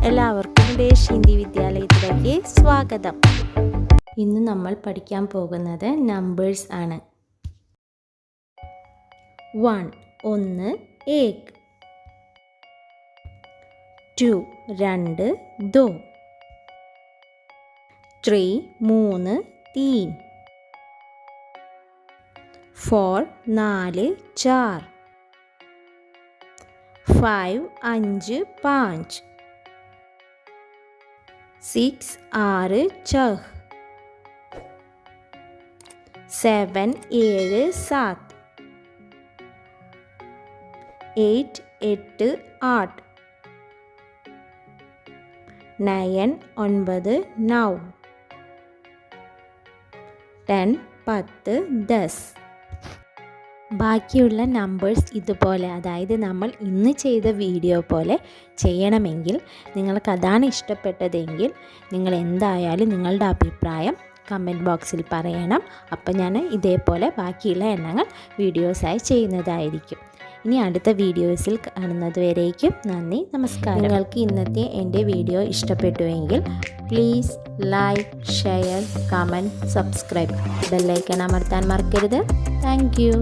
എല്ലാവർക്കും റേഷ് ഹിന്ദി വിദ്യാലയത്തിലേക്ക് സ്വാഗതം. ഇന്ന് നമ്മൾ പഠിക്കാൻ പോകുന്നത് നമ്പേഴ്സ് ആണ്. 1 ഒന്ന് ഏക്, 2 രണ്ട് ദോ, 3 മൂന്ന് തീൻ, 4 നാല് ചാർ, 5 അഞ്ച് പാഞ്ച്, 6 ആറ് ചഹ്, 7 ഏഴ് സാത്ത്, 8 എട്ട് ആട്ട്, 9 ഒൻപത് നൗ, 10 പത്ത് ദസ്. ബാക്കിയുള്ള നമ്പേഴ്സ് ഇതുപോലെ, അതായത് നമ്മൾ ഇന്ന് ചെയ്ത വീഡിയോ പോലെ ചെയ്യണമെങ്കിൽ, നിങ്ങൾക്ക് അതാണ് ഇഷ്ടപ്പെട്ടതെങ്കിൽ നിങ്ങൾ എന്തായാലും നിങ്ങളുടെ അഭിപ്രായം കമൻറ്റ് ബോക്സിൽ പറയണം. അപ്പം ഞാൻ ഇതേപോലെ ബാക്കിയുള്ള എണ്ണങ്ങൾ വീഡിയോസായി ചെയ്യുന്നതായിരിക്കും. ഇനി അടുത്ത വീഡിയോസിൽ കാണുന്നത് വരേക്കും നന്ദി, നമസ്കാരം. നിങ്ങൾക്ക് ഇന്നത്തെ എൻ്റെ വീഡിയോ ഇഷ്ടപ്പെട്ടുവെങ്കിൽ please like, share, comment, subscribe, bell icon അമർത്താൻ മറക്കരുത്. Thank U.